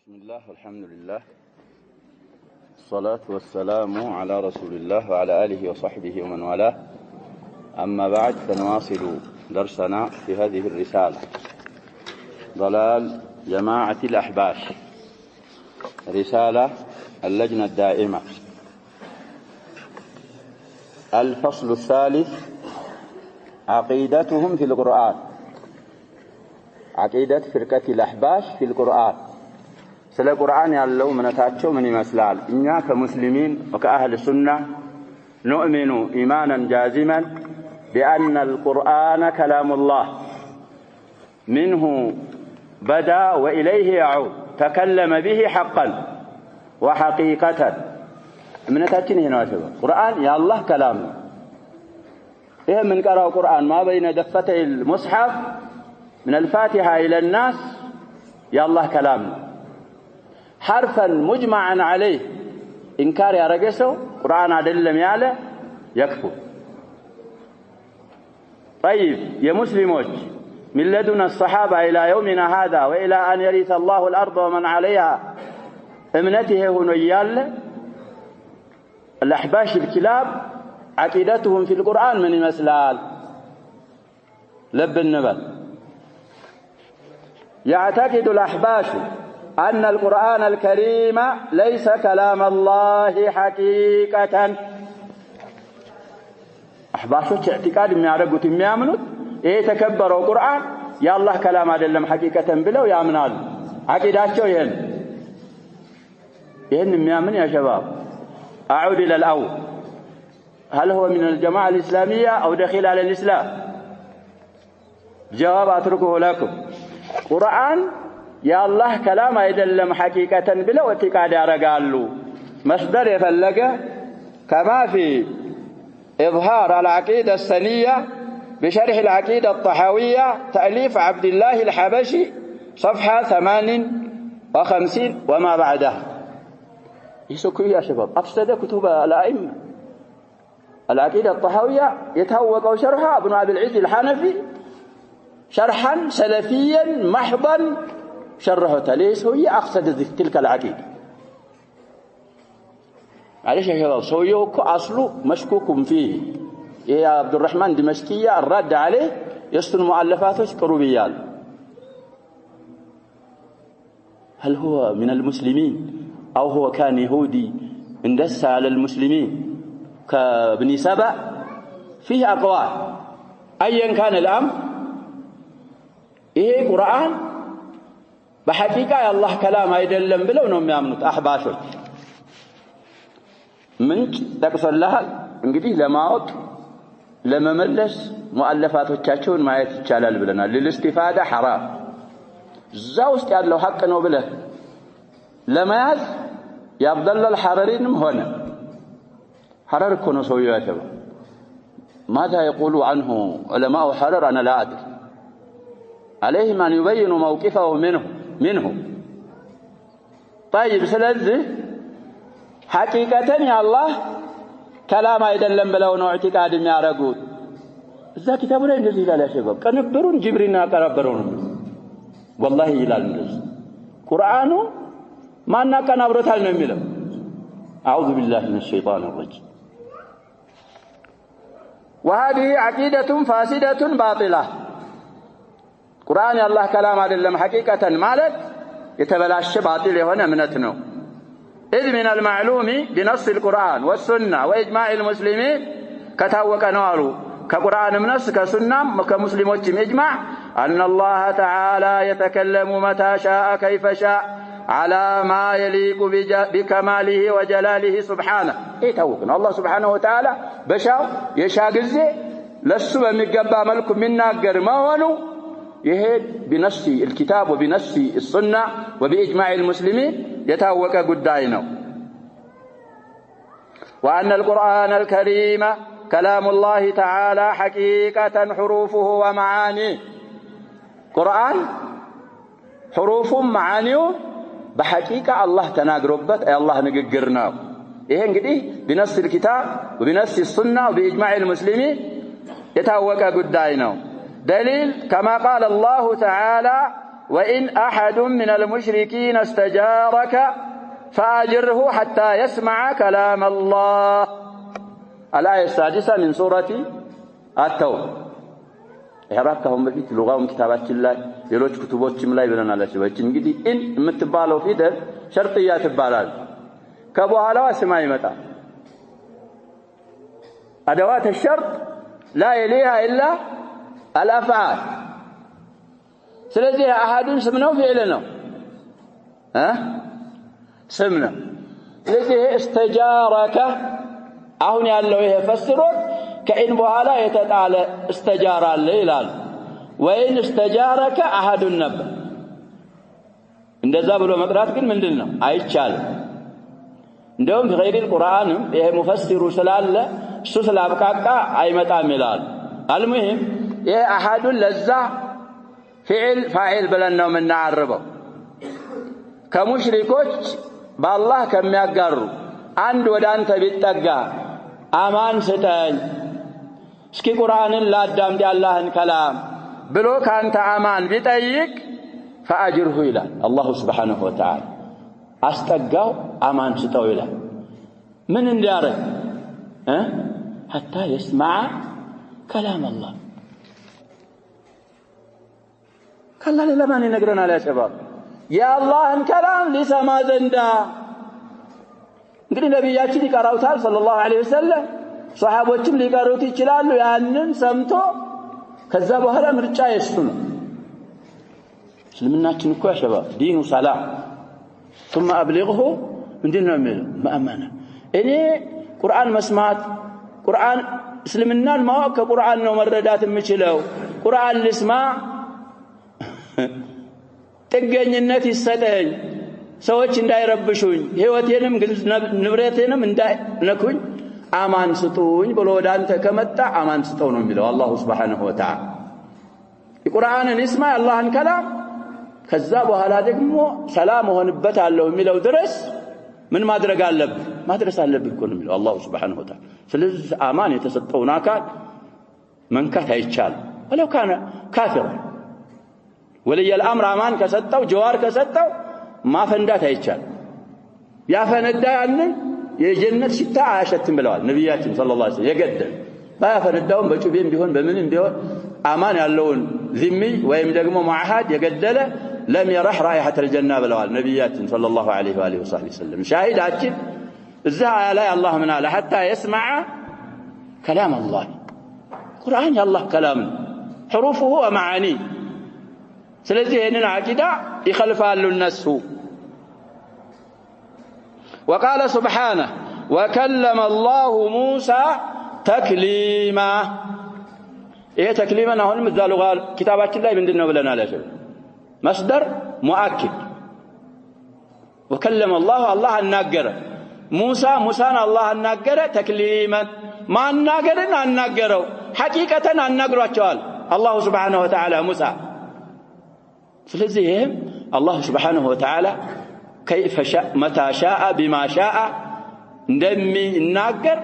بسم الله والحمد لله الصلاة والسلام على رسول الله وعلى آله وصحبه ومن والاه. أما بعد فنواصل درسنا في هذه الرسالة ضلال جماعة الأحباش، رسالة اللجنة الدائمة. الفصل الثالث عقيدتهم في القرآن، عقيدة فرقة الأحباش في القرآن. سلا القرآن يالله منتاتشو من يمسلال. إنا كمسلمين وكأهل السنة نؤمن إيمانا جازما بأن القرآن كلام الله، منه بدأ وإليه يعود، تكلم به حقا وحقيقة. منتاتشين هنا شباب القرآن يا الله كلام. إيه من قرأ القرآن ما بين دفتي المصحف من الفاتحة إلى الناس يا الله كلام، حرفا مجمعا عليه. إنكار يا رجسو قرآن أدلم ياله يكفر. طيب يا مسلموش، من لدن الصحابة إلى يومنا هذا وإلى أن يرث الله الأرض ومن عليها امنته هنيال الأحباش الكلاب عقيدتهم في القرآن من مسلال لب النبل. يعتقد الأحباش أن القرآن الكريم ليس كلام الله حقيقة. أحباشوش اعتقاد ما يعرقوا يامنوا إيه تكبروا القرآن يا الله كلام هذا لم حقيقة بلو يامنال. عقيداتشو يهن ميامن يا شباب. أعود إلى الأول، هل هو من الجماعة الإسلامية أو دخيل على الإسلام؟ جواب أتركه لكم. قرآن يا الله كلام يدلم حقيقة بلا اعتقاد يرجعلو. مصدر يفلقه كما في إظهار العقيدة السنية بشرح العقيدة الطحاوية تأليف عبد الله الحبشي صفحة 58 وما بعدها. يسكوا يا شباب أفسد كتب الأئمة. العقيدة الطحاوية يتهوق شرحها ابن أبي العز الحنفي شرحا سلفيا محضا، شرحته ليس هي أقصد تلك العقيدة. معلش يا شباب سويه أصله مشكوك فيه. يا عبد الرحمن دمشقية الرد عليه يستن مؤلفاته قروبيال. هل هو من المسلمين أو هو كان يهودي اندس على المسلمين كابن سبأ؟ فيه أقوال. أيا كان الأمر إيه قرآن بحقيقة يا الله كلام يدلم بلو نوم يامنوت أحباشوች ምንጭ ጠቅሶልሃል። እንግዲህ ለማወቅ ለመመለስ ሙአለፋቶቻቸውን ማየት ይቻላል ብለናል። ለልስቲፋዳ حرام እዛ ውስጥ ያለው ሐቅ ነው ብለህ ለመያዝ ያብደላል ሐረሪንም ሆነ حرر እኮ ነው ሰውየው ያተባው። ماذا يقول عنه علماء حرر أنا لا أدري. عليهم أن يبينوا موقفه منه. طيب سلذي حقيقة يا الله كلام يدلم بلو نوع اعتقاد يارقود. إذا كتابنا ينزل إلى يا شباب كنبرون جبرنا كنبرون والله إلى الناس قرآن ما أنك نبرتها المملة. أعوذ بالله من الشيطان الرجيم. وهذه عقيدة فاسدة باطلة. قرآن يا الله كلام أدلم حقيقة مالك يتبلاش باطل هنا منتنو. إذ من المعلوم بنص القرآن والسنة وإجماع المسلمين كتاوك نارو كقرآن منص كسنة كمسلمات إجماع أن الله تعالى يتكلم متى شاء كيف شاء على ما يليق بكماله وجلاله سبحانه. إيه توقن الله سبحانه وتعالى بشاو يشاق الزي لسوا بمقبا ملكم منا قرمانو يهد بنص الكتاب وبنص السنة وبإجماع المسلمين يتوقع قدائنا. وأن القرآن الكريم كلام الله تعالى حقيقة حروفه ومعانيه. قرآن حروف معانيه بحقيقة الله تناقربت أي الله نقرناه. إيه نقديه بنص الكتاب وبنص السنة وبإجماع المسلمين يتوقع قدائنا. دليل كما قال الله تعالى وإن أحد من المشركين استجارك فأجره حتى يسمع كلام الله. الآية السادسة من سورة التوبة. إحراكهم بفيت لغاهم كتابات الله يلوج كتبوتهم لا يبنون على شبه جنجدي إن متبالوا في در شرطيات البالال كابوها لا سماي متى أدوات الشرط لا يليها إلا الأفعال. سلزي أحد سمنه فعلنا سمنا سلزي استجارك أهون يالله يفسرون كإن بهالا يتتعالى استجار الليلال وإن استجارك أحد النبى عند زابل ومقرات كن من دلنا أيتشال عندهم في غير القرآن مفسر سلال سوسل أبقاقا أي متى ملال. المهم أحد لزع فاعل بلنا من نعربه كمشركوች بالله كم يقروا عند ودانت بيتقى أمان ستان እስኪ ቁርአንን ላዳምጥ ያላህን ከላም ብሎ ካንተ አማን ቢጠይቅ فأجره ይላል አላሁ ሱብሓነሁ ወተዓላ አስጠጋው አማን ስጠው ይላል። ምን እንዲያረግ حتى يسمع كلام الله كلا ለማን ይነግረናል ያ ሸባብ የአላህን ከላም ሊሰማ ዘንዳ። እንግዲህ ነብያችን ይቀራውታል ሰለላሁ ዐለይሂ ወሰለም ሷሃቦችም ሊቀሩት ይችላሉ። ያንን ሰምቶ ከዛ በኋላ ምርጫ የሱ ነው። እስልምናችን እኮ ያሸባብ ዲኑ ሰላም ثم ابلغه ምንድነው የሚለው ማአማና እኔ ቁርአን መስማት ቁርአን እስልምናን ማወቅ ከቁርአን ነው መረዳት የምችለው። ቁርአን ልስማ ጥገኝነት ይሰጠኝ ሰዎች እንዳይረብሹኝ ህይወቴንም ንብረቴንም እንዳይነኩኝ አማን ስጡኝ ብሎ ወዳንተ ከመጣ አማን ስጠው ነው የሚለው አላሁ ሱብሓነሁ ወተዓላ። የቁርአንን ይስማ አላህን ከላም ከዛ በኋላ ደግሞ ሰላም ሆንበታለሁ የሚለው ድረስ ምን ማድረግ አለብህ ማድረስ አለብህ እኮ ነው የሚለው አላሁ ሱብሓነሁ ወተዓላ። ስለዚህ አማን የተሰጠውን አካል መንካት አይቻልም። ወለው ካነ ካፊር ወልይ الامر አማን ከሰጠው ጀዋር ከሰጠው ማፈንዳት አይቻልም። ያፈነዳ ያንን የጀነት ሽታ አያሸትም ብለዋል ነብያችን ሰለላሁ ዐለይሂ ወሰለም። የገደል ባያፈነዳውም በጩቤም ቢሆን በምንም ቢሆን አማን ያለውን ዚሚ ወይም ደግሞ ሙአሃድ የገደለ ለም يرح رائحة الجنة ብለዋል ነብያችን ሰለላሁ ዐለይሂ ወሰለም። ሻሂዳችን እዛ አያ ላይ አላህ ምን አለ حتى يسمع كلام الله ቁርአን የአላህ ከላም حروفه ومعانيه። ስለዚህ ይሄንን አቂዳ ይخالፋሉ እነሱ። وقال سبحانه وكلم الله موسى تكليما. ايه تكليما አሁንም እዛ ሉጋ ኪታባችን ላይ ምንድነው ብለናል ያለው مصدر مؤكد وكلم الله الله አናገረ ሙሳን አላህ አናገረ تكليما ማናገርን አናገረው ሐቂቀተን አናግሯቸዋል አላሁ Subhanahu Wa Ta'ala ሙሳ። ስለዚህ አላህ Subhanahu Wa Ta'ala كيف شاء متى شاء بما شاء እንደሚናገር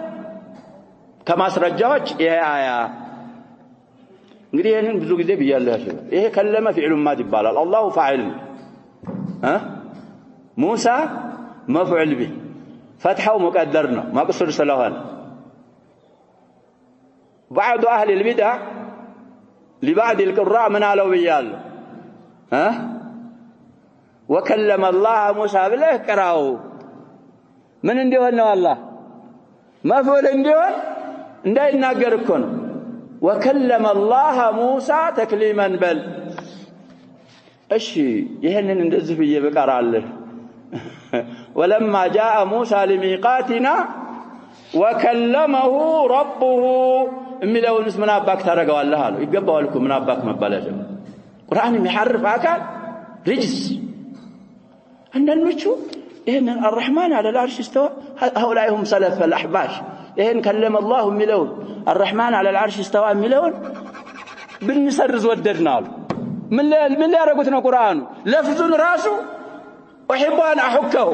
ከማስረጃዎች ይሄ አያ እንግዲህ ይሄንን ብዙ ጊዜ ብያለሁ ያለው ይሄ ከለመ ፊዕሉ ማድ ይባላል አላሁ ፋዒል ሙሳ መፍዑል ቢህ فتحው مقدر ነው መቅሱር ስለሆነ بعض اهل البدع لبعض القراء من قالوا بيالله وكلم الله موسى ብለህ ቀራው ምን እንዲሆን ነው አላህ መፍዑል እንዲሆን እንዳይናገር እኮ ነው። وكلم الله موسى تكليما بل እሺ ይሄንን እንደዚህ ብዬ በቀራለህ ولما جاء موسى لميقاتنا وكلمه ربه የሚለውንስ ምን አባክ ታረጋዋለህ አሉ። ይገባዋል እኮ ምን አባክ መባላጀ ቁርአን የሚሐርፍ አካል ሪጅስ አንዳንዶቹ ይሄንን الرحمن على العرش استوى هؤلاء هم سلف الأحباش ይሄን كلم الله የሚለውን الرحمن على العرش استوى የሚለውን ብንሰርዝ ወደድናል። ምን ሊያረጉት ነው ቁርአኑ ለፍዙን ራሱ احب ان احكه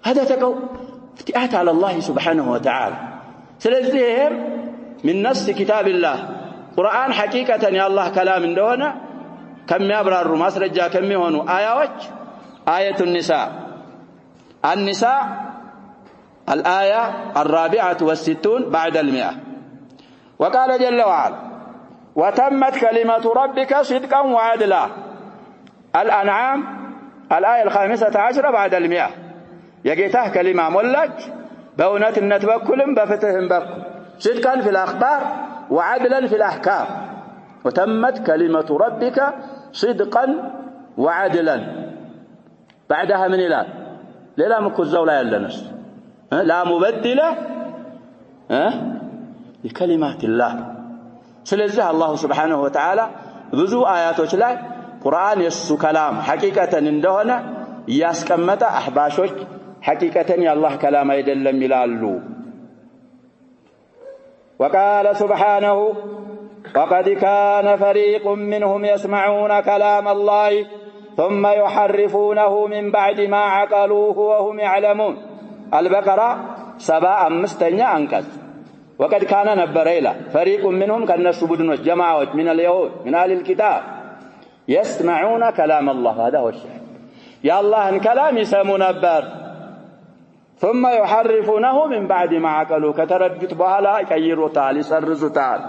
هذا تقو افتئات على الله سبحانه وتعالى. ስለዚህ من نص كتاب الله قرآن حقيقة يا الله كلام እንደሆነ ከሚያብራሩ ማስረጃ ከሚሆኑ አያዎች آية النساء الآية 64 بعد 100 وقال جل وعلا وتمت كلمة ربك صدقا وعدلا الأنعام الآية 15 بعد 100 يجيته كلمة مولج بونات النتبكلم بفتهم بكل صدقا في الأخبار وعدلا في الأحكام وتمت كلمة ربك صدقا وعدلا بعدها من إله لا مكوزو لا يلنس لا مبدل لكلمات الله ስለዚህ አላህ Subhanahu Wa Ta'ala ብዙ አያቶች ላይ ቁርአን የሱ ከላም ሐቂቀተን እንደሆነ ያስቀመጠ አህባሾች ሐቂቀተን የአላህ ከላም አይደለም ይላሉ وقال سبحانه وقد كان فريق منهم يسمعون كلام الله ثم يحرفونه من بعد ما عقلوه وهم يعلمون البقرة 75 አንቀጽ وقد كان نبر إلى فريق منهم كالناس بدنوش جماعات من اليهود من أهل الكتاب يسمعون كلام الله هذا هو الشيء يا الله ان كلام يسمون نبر ثم يحرفونه من بعد ما عقلوا كتردت بኋላ ይቀይሩታል ይሰርዙታል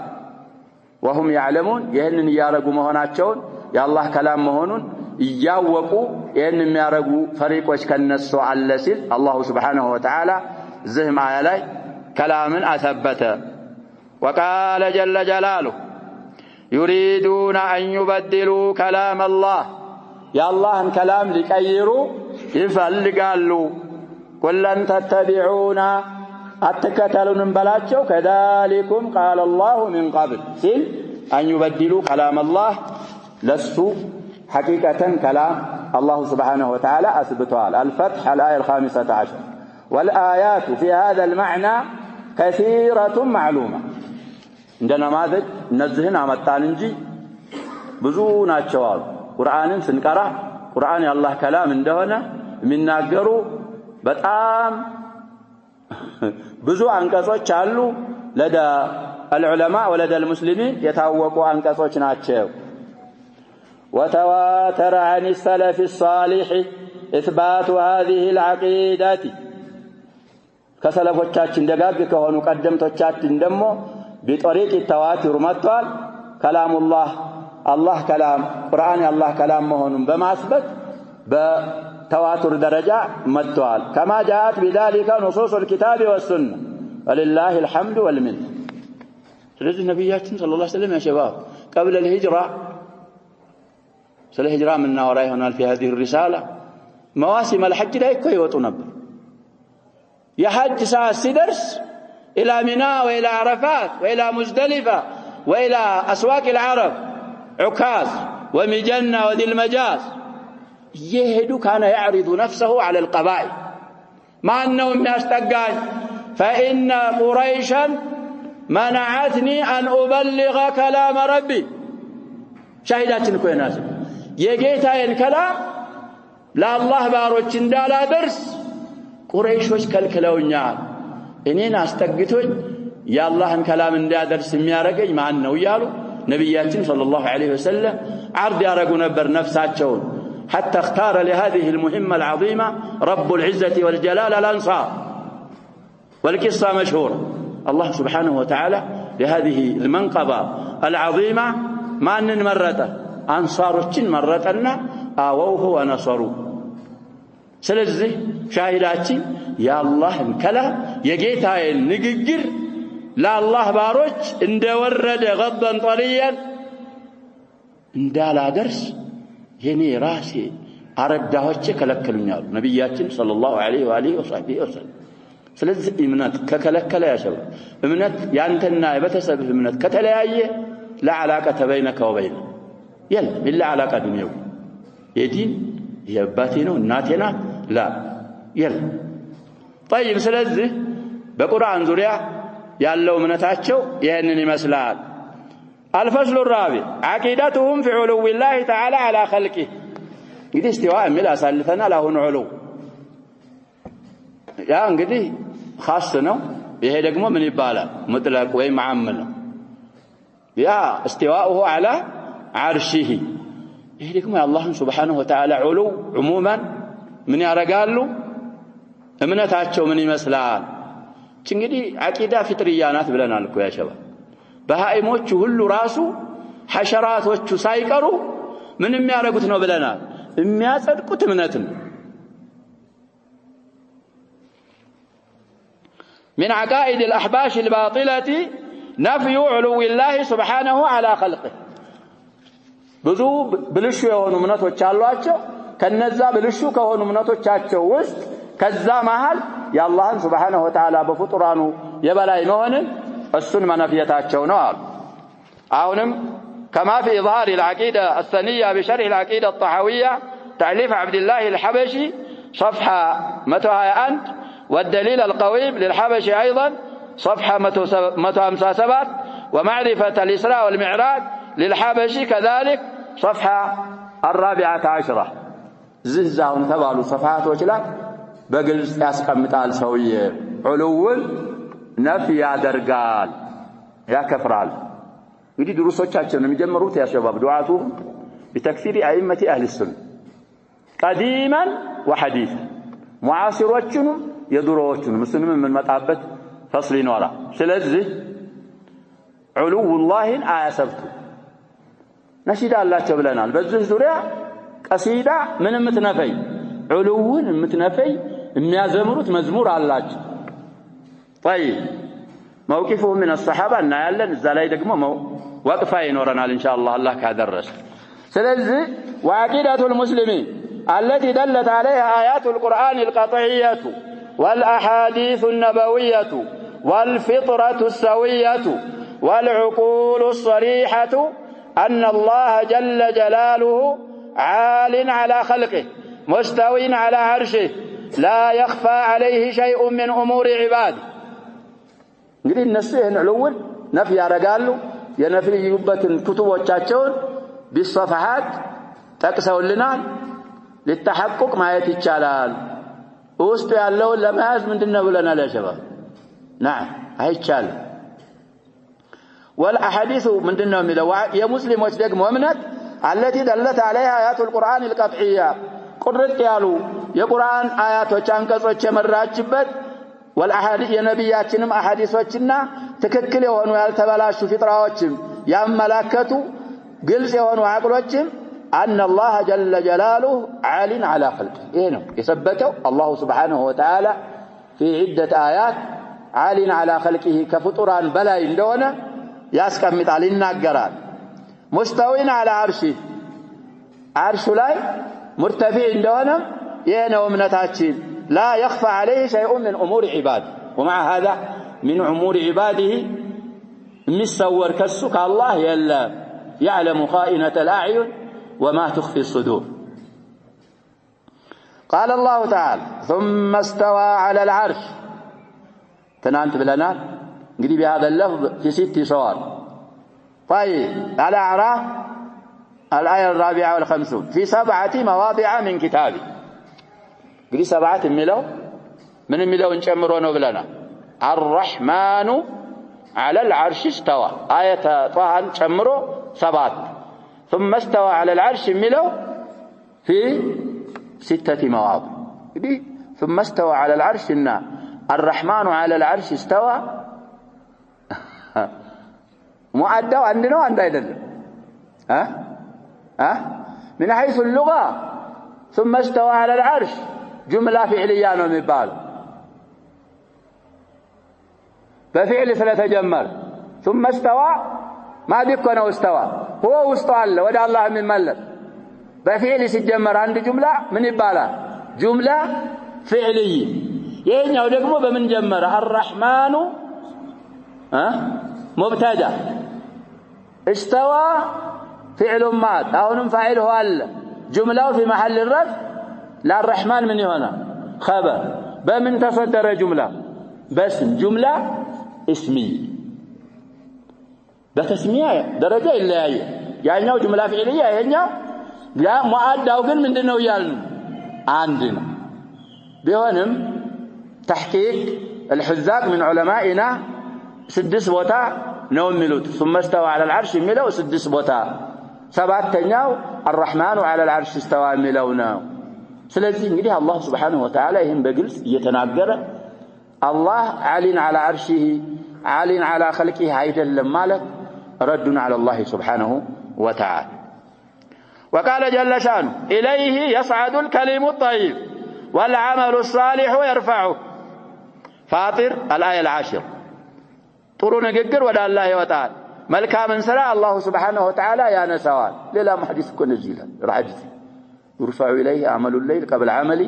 وهم يعلمون ይህንን ያረጉ መሆናቸውን የአላህ ከላም መሆኑን እያወቁ ይህን የሚያረጉ ፈሪቆች ከነሱ አለ ሲል አላህ Subhanahu Wa Ta'ala ዝህም አያ ላይ كلامن أثبت وقال جل جلاله يريدون أن يبدلوا كلام الله يا الله ان كلام لكيروا يفلقالوا قل لن تتبعونا أتكتلون بلاتشو كذلكم قال الله من قبل سن أن يبدلوا كلام الله لسوا حقيقة كلام الله Subhanahu Wa Ta'ala أثبتها الفتح الآية 15 والآيات في هذا المعنى كثيرة معلومة عندنا ماذا نزهنا متان እንጂ ብዙ ናቸው አሉ ቁርአንን ስንቀራ ቁርአን የአላህ ከላም እንደሆነ የሚናገሩ በጣም ብዙ አንቀጾች አሉ ለዳ العلماء ولدى المسلمين የታወቁ አንቀጾች ናቸው وتواتر عن السلف الصالح إثبات هذه العقيدة ከሰለፎቻችን ደጋግ ከሆኑ ቀደምቶቻችን ደግሞ بطريق التواتر መጥቷል كلامullah الله كلام قرآن الله كلام መሆኑን በማስበት በተዋቱር ደረጃ መጥቷል كما جاءت بذلك نصوص الكتاب والسنة ولله الحمد والمنة ስለዚህ ነብያችን ሰለላሁ ዐለይሂ ወሰለም يا شباب قبل الهجرة ስለ ሂጅራ ምናወራ ይሆናል في هذه الرسالة مواسم الحج ላይ እኮ ይወጡ ነበር يحج ساعة سدرس إلى منى وإلى عرفات وإلى مزدلفة وإلى أسواق العرب عكاظ ومجنة وذي المجاز يهدو كان يعرض نفسه على القبائل مع أنهم يستقال فإن قريشا منعتني أن أبلغ كلام ربي شاهداتنا كوي ناس يجيتها الكلام لا الله باروش اندالا درس ቁረይሾች ከልክለውኛል እኔን አስተግቶኝ የአላህን ከላም እንዲያደርስ የሚያረገኝ ማን ነው ይያሉ ነብያችን ሰለላሁ ዐለይሂ ወሰለም عرض ያረጉ ነበር ነፍሳቸውን حتى اختار لهذه المهمة العظيمة رب العزة والجلال الأنصار والقصة مشهورة الله سبحانه وتعالى لهذه المنقبة العظيمة ما نمرته أنصارችን مرتنا آووه ونصروه ስለዚህ ሻሂዳችን የአላህን ከላም የጌታዬን ንግግር ለአላህ ባሮች እንደወረደ ገበን ጠሪያን እንዳላደርስ የኔ ራሴ አረዳሆቼ ከለከሉኛል ነብያችን ሰለላሁ ዐለይሂ ወሰለም ስለዚህ እምነት ከከለከለ ያሸው እምነት ያንተና የቤተሰብህ እምነት ከተለያየ ለዓላቀተ በይነከ ወበይነ የለም ኢላ ዓላቀ ዱንያዊ የዲን የአባቴ ነው እናቴ ናት ላ የለም طيب ስለዚህ በቁርአን ዙሪያ ያለው እምነታቸው ይሄንን ይመስላል الفصل الرابع عقيدتهم في علو الله تعالى على خلقه እንግዲህ استواء የሚል አሳልፈናል አሁን علو ያ እንግዲህ خاص ነው ይሄ ደግሞ ምን ይባላል مطلق ወይ معم ነው ያ استواءه على عرشه ይሄ ደግሞ የአላህን ሱብሓነሁ ወተዓላ ዑሉ ዑሙማን ምን ያረጋሉ እምነታቸው ምን ይመስላል እንግዲህ አቂዳ ፍጥርያ ናት ብለናል እኮ ያ ሸባብ በሃይሞቹ ሁሉ ራሱ ሐሸራቶቹ ሳይቀሩ ምን የሚያረጉት ነው ብለናል የሚያጸድቁት እምነት ነው من عقائد الأحباش الباطلة نفي علو الله سبحانه على خلقه ብዙ ብልሹ የሆኑ እምነቶች አሏቸው ከነዛ ብልሹ ከሆኑ እምነቶቻቸው ውስጥ ከዛ መሃል የአላህን ሱብሓነሁ ወተዓላ በፍጡራኑ የበላይ መሆንን እሱን መነፍየታቸው ነው አሉ አሁንም كما في إظهار العقيدة الثنية بشرح العقيدة الطحاوية تأليف عبد الله الحبشي صفحة 121 والدليل القويم للحبشي أيضا صفحة 157 ومعرفة الإسراء والمعراج للحبشي كذلك صفحة 14 زهزاون تبالو صفحات وجلات بقلس ياسقمطال سويه علوول نفي ያደርጋል ያከፍራል እንግዲህ ድሩሶቻችን የሚጀምሩት ያ ሸባብ ዱዓቱ بتكفير ائمه اهل السنه قديما وحديثا معاصروچن የድሮዎቹን ሙስሊም ምን መጣበት ፈስል ይኖራል ስለዚህ علو الله አያሰብቱ ነሽዳ አላቸው ብለናል በዚህ ዙሪያ ቀሲዳ ምን ምትነፈይ علوን ምትነፈይ የሚያዘምሩት መዝሙር አላቸው طيب موقفه من الصحابه እና ያለን እዛ ላይ ደግሞ ወቅፋ ይኖረናል ኢንሻአላህ አላህ ካደረሰ ስለዚህ وعقيدة المسلمين التي دلت عليها آيات القرآن القطعية والأحاديث النبوية والفطرة السوية والعقول الصريحة أن الله جل جلاله عال على خلقه مستو على عرشه لا يخفى عليه شيء من أمور عباده እንግዲህ እነሱ ይሄን ዑሉውን ነፍ ያረጋሉ የነፍይዩበትን ኩቱቦቻቸውን ቢሶፋሃት ጠቅሰውልናል ለተሐقق ማየት ይቻላል ውስጥ ያለው ለማያዝ ምንድነው ብለናል ያ ሸባብ نعم አይቻል والأحاديث ምንድነው የሚለው የሙስሊሞች ደግሞ እምነት التي دلت عليها آيات القرآن القطعية ቁርጥ ያሉ የቁርአን አያቶች አንቀጾች የመራችበት والأحاديث የነብያችንም አሐዲሶችና ትክክል የሆኑ ያልተበላሹ ፍጥራዎችም ያመላከቱ ግልጽ የሆኑ አቅሎችም أن الله جل جلاله عال على خلقه إنه يثبته الله سبحانه وتعالى في عدة آيات عال على خلقه كفطران بلا يندونه ياسكمت علينا الجرال مستوين على عرشه عرش لا مرتفع عندنا ينه ومنتاتين لا يخفى عليه شيء من أمور عباده ومع هذا من أمور عباده مسور كسك الله يلا يعلم خائنة الأعين وما تخفي الصدور قال الله تعالى ثم استوى على العرش تنانت بلنا قريب هذا اللفظ في 6 صور طيب على أعراف الآية 54 في 7 مواضع من كتابه قريب 7 من الملو نشمرونه بلنا الرحمن على العرش استوى آية طه نشمره 7 ثم استوى على العرش ملو في 6 مواضع ثم استوى على العرش إن الرحمن على العرش استوى مؤدى عندنا وعند أيضا من حيث اللغة ثم استوى على العرش جملة فعلية ومبال ففعل سنتجمر ثم استوى ما بيكون استوى هو واستوى ودع الله من ملك بفعل سيجمر عند جملة من يبالا جملة فعلية ينهو دقمو بمن جمر الرحمن مبتدا استوى فعل مات أو فاعله ألا جملة في محل الرفع لا الرحمن من هنا خبر بمن تصدر جملة بس جملة اسمية بتسمية درجة إلا هي يعني نوع جملة فعلية هنا لا مؤدى وقل من دنو يالن عندنا بيونم تحقيق الحذاق من علمائنا 6 بوتا نوم ملوت ثم استوى على العرش ملو 6 بوتا ሰባተኛው الرحمن على العرش استوى የሚለውና ስለዚህ እንግዲህ አላህ Subhanahu Wa Ta'ala ይሄን በግልጽ እየተናገረ አላህ ዓሊን على عرشه ዓሊን على خلقه አይደለም ማለት رد على الله سبحانه وتعالى وقال جل شانه إليه يصعد الكلم الطيب والعمل الصالح يرفعه فاطر الآية 10 ጥሩ ንግግር ወደ አላህ ይወጣል መልካምን ስራ አላህ Subhanahu Wa Ta'ala ያነሳዋል ሌላ ሐዲስ እኮ ነዚህ ይላል ሐዲስ يرفع إليه عمل الليل قبل عملي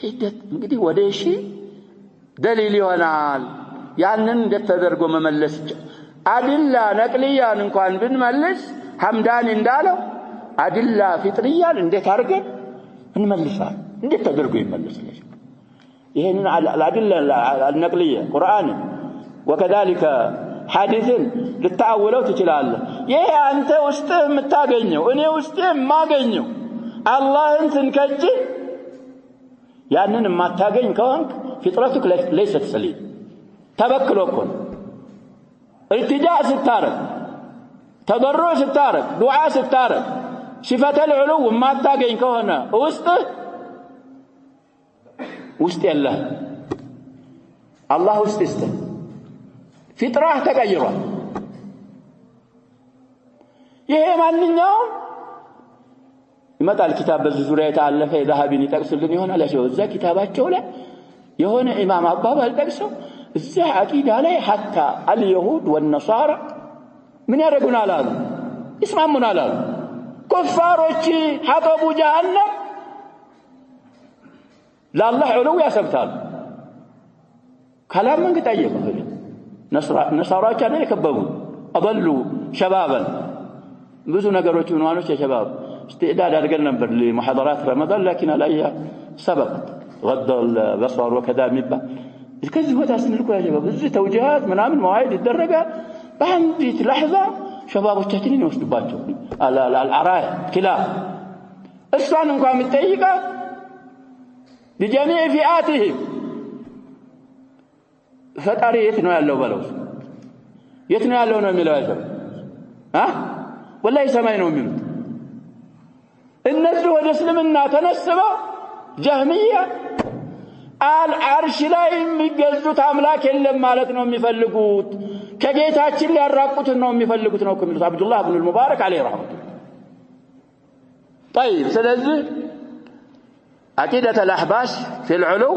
ሂደት እንግዲህ ወደ እሺ ደሊል ይሆናል ያንን እንደተደርጎ መመለስ አድላ ነቅልያን እንኳን ብንመልስ ሐምዳን እንዳለው አድላ ፍጥሪያን እንዴት አድርገን እንመልሳለን እንዴት ተደርጎ ይመለሳል ይሄንን አድላ النقليه ቁርአን وكذلك حديثን ልታውለው ትችላለህ ይሄ አንተ ውስጥ የምታገኘው እኔ ውስጥ የማገኘው አላህን ትንከጅ ያንን የማታገኝ ከሆንክ ፍጥረቱክ ليست سليم ተበክሎኮ التجاء ስታረግ ተضرع ስታረግ ዱዓ ስታረግ صفة العلو የማታገኝ ከሆነ ውስጥ የለህ አላህ ውስጥ ይስተ ፍጥራህ ተቀይሯል ይሄ ማንኛውም ይመጣል ኪታብ በዚህ ዙሪያ የተአለፈ የዛሃቢን ይጠቅስልን ይሆናል ያለው እዛ ኪታባቸው ላይ የሆነ ኢማም አባባል ጠቅሰው እዛ አቂዳ ላይ حتى اليهود والنصارى ምን ያደርጉናል አሉ ይስማሙናል አሉ ኩፋሮች ሐጠቡ ጀሃነም ለአላህ ዑሉው ያሰብታሉ كلام من قطعيه ነሳራዎች አለ የከበቡ አበሉ ሸባበን ብዙ ነገሮች ሆነዋል ሸባብ استعداد አድርገን ነበር ለሙሐደራት ረመዳን لكن الايه سبقت غض البصر وكذا مبا ከዚህ ወጣ ስንልኩ ያጀባ ብዙ ተውጂሃት ምናምን መዋዕድ ይደረጋል በአንዲት لحظه ሸባቦቻችንን ይወስዱባቸው አልአራያ ክላብ እሷን እንኳን የሚጠይቃ بجميع فئاتهم ፈጣሪ የት ነው ያለው በለው የት ነው ያለው ነው የሚለው ያለው ወላሂ ሰማይ ነው የሚሉት እነሱ ወደ እስልምና ተነስበው ጀህሚያ አልዓርሽ ላይ የሚገዙት አምላክ የለም ማለት ነው የሚፈልጉት ከጌታችን ሊያራቁት ነው የሚፈልጉት ነው ከሚሉት አብዱላህ ኢብኑ ሙባረክ አለይሂ ረህመቱላህ طيب ስለዚህ عقيدة الأحباش في العلو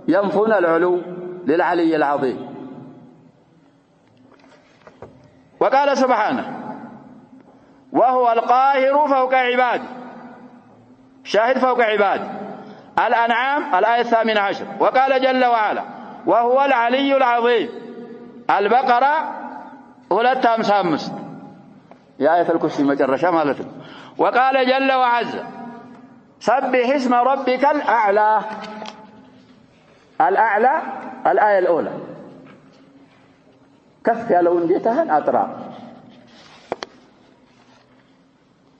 ينفون العلو للعلي العظيم وقال سبحانه وهو القاهر فوق عباده شاهد فوق عباده الأنعام الآية 18 وقال جل وعلا وهو العلي العظيم البقرة 255 يا آية الكرسي مجرشة مالتنا وقال جل وعز سبح اسم ربك الأعلى الأعلى الآية الأولى كف يا لو انديتها أطرا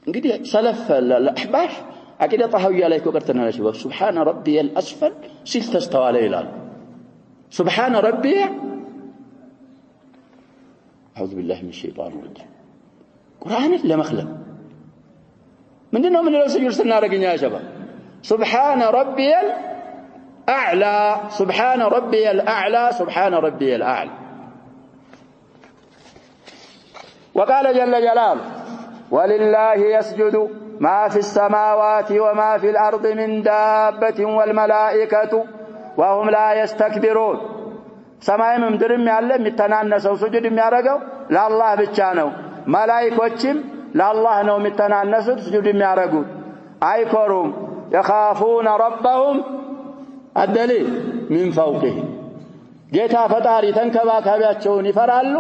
እንግዲህ ሰለፍ الأحباش አቂዳ طحوية ላይ ቆርተናል شباب سبحان ربي الأسفل ሲል ተስተዋለ ይላል سبحان ربي أعوذ بالله من الشيطان الرجيم ቁርአን ለመخلق ምንድነው ምን ነው ስጁድ ስናረግኛ يا شباب سبحان ربي الأعلى سبحان ربي الأعلى سبحان ربي الأعلى وقال جل جلاله ولله يسجد ما في السماوات وما في الأرض من دابة والملائكة وهم لا يستكبرون سماء ممدرم ያለ የሚተናነሰው سجود የሚያረጋው ለአላህ ብቻ ነው መላእክቶችም ለአላህ ነው የሚተናነሱት سجود የሚያረጉት አይኮሩም يخافون ربهم الدليل من فوقهم ጌታ ፈጣሪ ተንከባካቢያቸውን ይፈራሉ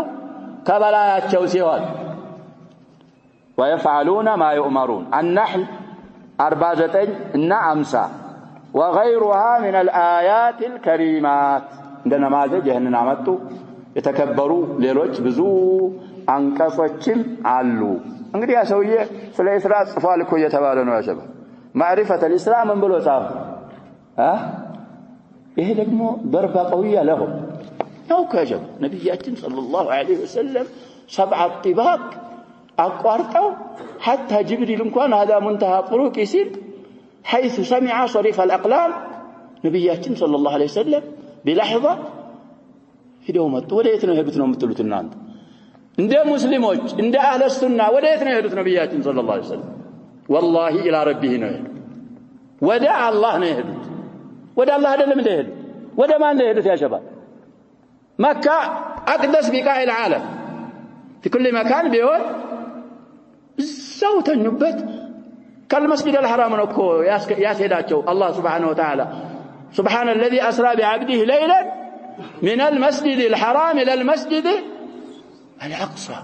ከበላያቸው ሲሆን ويفعلون ما يؤمرون النحل 49 እና 50 وغيرها من الآيات الكريمات እንደና ማዘጅ ይሄንን አመጡ የተከበሩ ሌሎች ብዙ አንቀጾችም አሉ እንግዲህ ያ ሰውዬ ስለ ኢስራ ጽፏል እኮ እየተባለ ነው ያሸበ ማዕሪፈተ الاسلام ምን ብሎ ጻፈ ይሄ ደግሞ ضربه قويه له ነው ከጀብ ነብያችን ሰለላሁ ዐለይሂ ወሰለም 7 طباق أقارتو حتى جبريل كان هذا منتهى طرق يسير حيث سمع صريف الأقلام نبياتنا صلى الله عليه وسلم بلحظة في دومت وليتنا يهدتنا مثلتنا أنت عند مسلموች عند أهل السنة وليتنا يهدت نبياتنا صلى الله عليه وسلم والله إلى ربه نهد ودع الله نهد ودع الله هذا لم يهد ودع ما نهد يا شباب مكة أقدس بقاع العالم في كل مكان بيقول صوت النبت كالمسجد الحرام نكو يا سيداتشو الله سبحانه وتعالى سبحان الذي أسرى بعبده ليلا من المسجد الحرام إلى المسجد الأقصى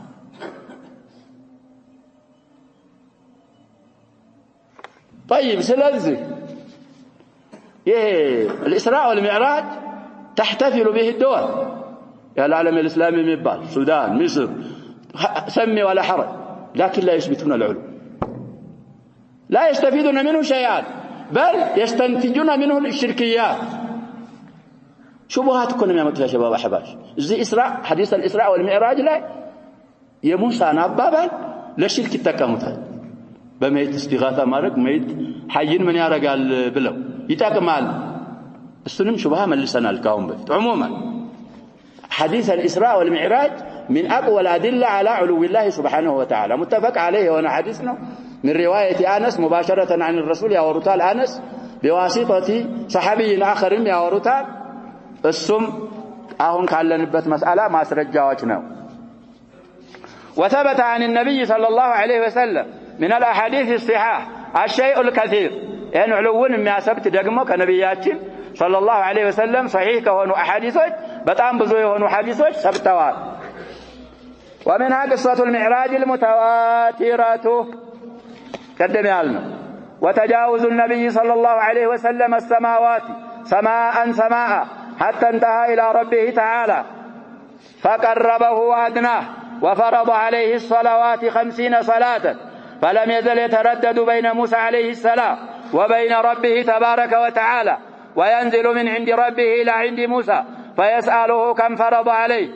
طيب سلازي الإسراء والمعراج تحتفل به الدول يا العالم الإسلامي مبال السودان مصر سمي ولا حرج لكن لا يثبتون العلو لا يستفيدون منه شيئا بل يستنتجون منه الشركيات شبهات كنا يا متى شباب احباش زي اسراء حديث الاسراء والمعراج لا يموسى نابابا للشرك يتكمتال بميت استغاثه مارك ميت حيين من يارغال بلو يتكمال السنم شبهه ملسنا الكاون بفت عموما حديث الاسراء والمعراج من اقوى الادله على علو الله سبحانه وتعالى متفق عليه وانا حديثنا من روايه انس مباشره عن الرسول يا ورثال انس بواسطه صحابي اخر يا ورثال السم አሁን ካለንበት مسألة ማስረጃዎች ነው وثبت عن النبي صلى الله عليه وسلم من الاحاديث الصحاح الشيء الكثير يعني علوون የሚያሰብት ደግሞ ከነብያችን صلى الله عليه وسلم صحيح ከሆኑ احاديثዎች በጣም ብዙ የሆኑ ሐዲሶች ሰብተዋል ومنها قصة المعراج المتواترة قدم يالنا وتجاوز النبي صلى الله عليه وسلم السماوات سماء حتى انتهى إلى ربه تعالى فقربه وأدناه وفرض عليه الصلوات 50 صلاة فلم يزل يتردد بين موسى عليه السلام وبين ربه تبارك وتعالى وينزل من عند ربه إلى عند موسى فيسأله كم فرض عليه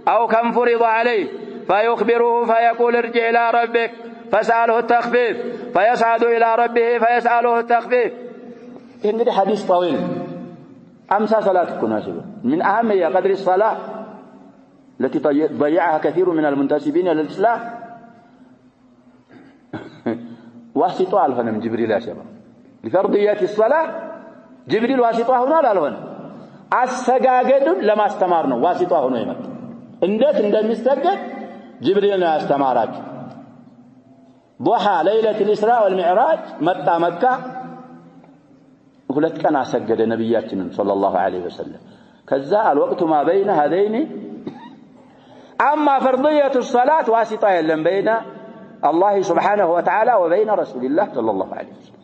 أو كم فرض عليه فيخبره فيقول ارجع إلى ربك فسأله التخفيف فيصعد إلى ربه فيسأله التخفيف هذا حديث طويل 50 صلاة كناسبة من أهم قدر الصلاة التي ضيعها كثير من المنتسبين للإسلام واسطة الفن من جبريل يا شباب لفرضية الصلاة جبريل واسطة هنا لا الفن السجاجد لما استمرنا واسطة هنا يمت اندت مستجد جبريل استمرت ضحى ليلة الإسراء والمعراج متى مكة ሁለት ቀን አሰገደ ነብያችንን ሰለላሁ ዐለይሂ ወሰለም ከዛ الوقت ما بين هذين اما فرضيه الصلاه واسطه የለም بين الله سبحانه وتعالى وبين رسول الله صلى الله عليه وسلم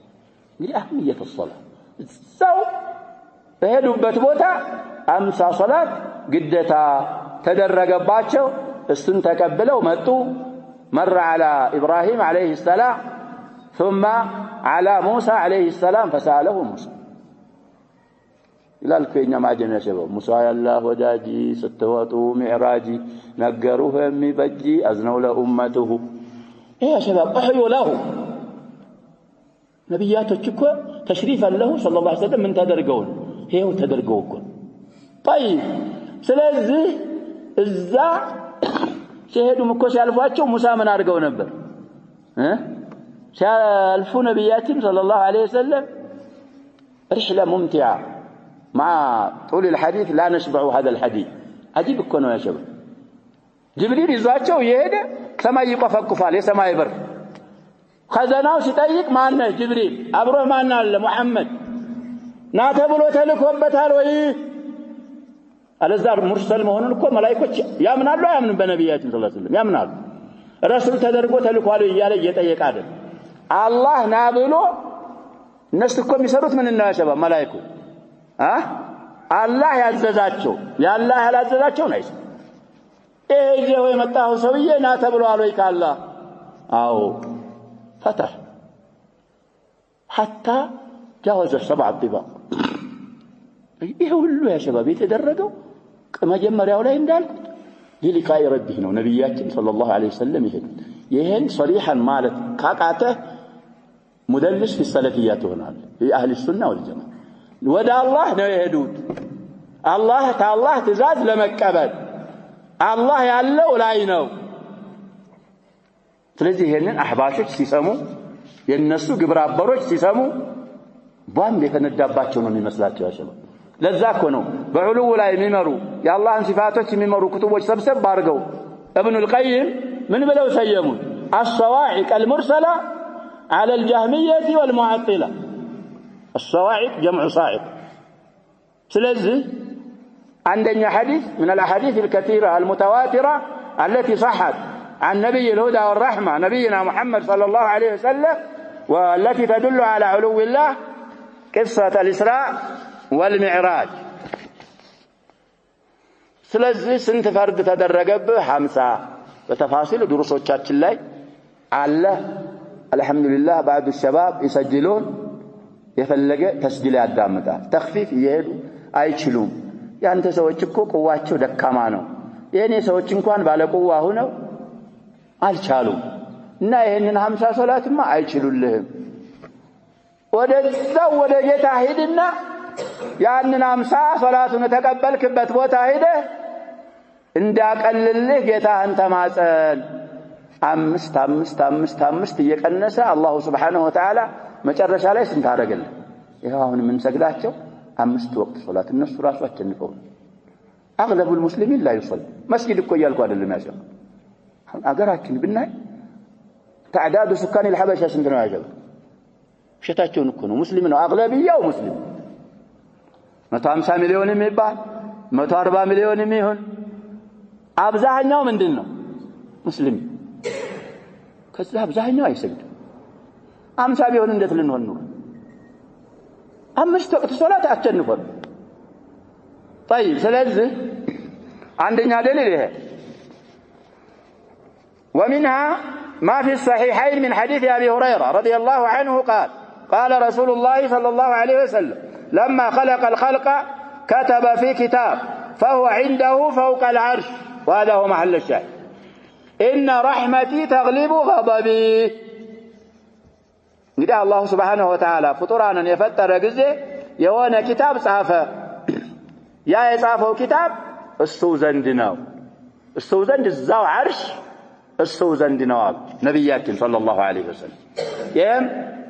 دي اهميه الصلاه سو በሄዱበት ቦታ 50 ሶላት ግዴታ ተደረገባቸው እሱን ተቀበለው መጡ مر على ابراهيم عليه السلام ثم على موسى عليه السلام فسأله موسى إلى الكينيا ما جميع شباب موسى الله وداجي ستواتو معراجي نقروه مبجي أزنوا لأمته إيه يا شباب أحيوا له نبياته تشكوا تشريفا له صلى الله عليه وسلم من تدرقون هيو تدرقوكم طيب سلازي الزا شهدوا مكوش يعرفواتشو موسى من أرقوا نبر شالفوا نبياتهم صلى الله عليه وسلم رحلة ممتعة مع طول الحديث لا نشبع هذا الحديث عجيب كونه يا شباب جبريل يزواجه يهدى سما يقفقفال سما يبر خزناو ሲጠይቅ ማን ጅብሪል አብሮ ማን አለ መሐመድ ና ተብሎ ተልኮበታል ወይ አለዛር ሙርሰል መሆኑን እኮ መላእክቶች ያምናሉ አያምኑም በነብያችን ሰለላሁ ዐለይሂ ወሰለም ያምናሉ ረሱል ተደርጎ ተልኳል እያለ እየጠየቀ አይደል አላህ ና ብሎ እነሱ እኮ የሚሰሩት ምን ነው ያሸባ መላእክቱ አላህ ያዘዛቸው ያላህ ያላዘዛቸው ነው ይሄ ወይ መጣው ሰውዬ ና ተብሏል ወይ ካላህ አዎ فتح حتى جاوز 7 الطباق ይሄ ሁሉ ያ ሸባብ የተደረገው ከመጀመሪያው ላይ እንዳልኩት ሊሊቃይ ረቢህ ነው ነብያችን ሰለላሁ ዐለይሂ ወሰለም ይሄዱት ይሄን ሶሪሐን ማለት ካቃተ ሙደልስ في السلفيات ሆናል የአህሊ ሱና ወልጀማ ወደ አላህ ነው የሄዱት አላህ ታላህ ትእዛዝ ለመቀበል አላህ ያለው ላይ ነው ስለዚህ ይሄንን አህባሾች ሲሰሙ የነሱ ግብረ አበሮች ሲሰሙ ባንድ የተነዳባቸው ነው የሚመስላቸው ያሸባ ለዛ እኮ ነው በዑሉው ላይ የሚመሩ የአላህን ሲፋቶች የሚመሩ ኩቱቦች ሰብሰብ አድርገው ابن القيم من بلو سيمون الصواعق المرسلة على الجهمية والمعطلة الصواعق جمع صاعق سلزه عندنا حديث من الأحاديث الكثيرة المتواترة التي صحت عن نبي الهدى والرحمة نبينا محمد صلى الله عليه وسلم والتي تدل على علو الله قصة الإسراء والمعراج ስለዚህ ስንት ፈርድ ተደረገብህ 50 በተፋሲል ድሩሶቻችን ላይ አለ አልহামዱሊላህ بعض الشباب يسجلون የፈለገ ተስጂል ያዳምጣል ተኽፊፍ ይሄዱ አይችሉም ያንተ ሰዎች እኮ ቁዋቸው ደካማ ነው የኔ ሰዎች እንኳን ባለቁዋ ሆነው አልቻሉም እና ይሄንን 50 ሶላትማ አይችሉልህም ወደዛው ወደ ጌታ ሄድና ያንን 50 ሶላቱን ተቀበልክበት ቦታ ሄደ እንዳቀልልህ ጌታህን ተማጸን 5 እየቀነሰ አላህ Subhanahu Wa Ta'ala መጨረሻ ላይ ስንት አደረገልን ይሄው አሁን ምን ሰግዳቸው 5 ወቅት ሶላት እነሱ ራሱ አቸንፈው اغلب المسلمين لا يصلي مسجد እኮ ያልኩ አይደለም ያሸው አገራችን ብናይ تعداد سكان الحبشه ስንት ነው ያሸው ሸታቸውን እኮ ነው ሙስሊም ነው አግለብያው ሙስሊም 150 ሚሊዮን የሚባል 140 ሚሊዮን የሚሆን አብዛኛው ምንድነው ሙስሊም ከዛ አብዛኛው አይሰግድም 50 ቢሆን እንዴት ልንሆን ነው 5 ወቅት ሶላት አቸንፈን طيب ስለዚህ አንደኛ ደሊል ይሄ ومنها ما في الصحيحين من حديث أبي هريرة رضي الله عنه قال رسول الله صلى الله عليه وسلم لما خلق الخلق كتب في كتاب فهو عنده فوق العرش وهذا هو محل الشاهد إن رحمتي تغلب غضبي እንግዲህ አላህ Subhanahu Wa Ta'ala ፍጡራንን የፈጠረ ጊዜ የሆነ ኪታብ ጻፈ ያ የጻፈው ኪታብ እሱ ዘንድ ነው እሱ ዘንድ እዛው አርሽ እሱ ዘንድ ነው ነብያችን ሰለላሁ ዐለይሂ ወሰለም ይሄም